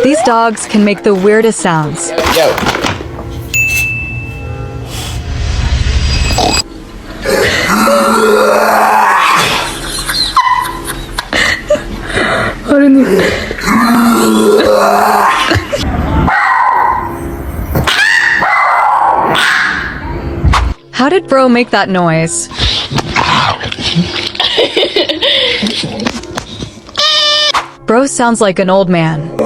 These dogs can make the weirdest sounds. Yo. How did bro make that noise? Bro sounds like an old man.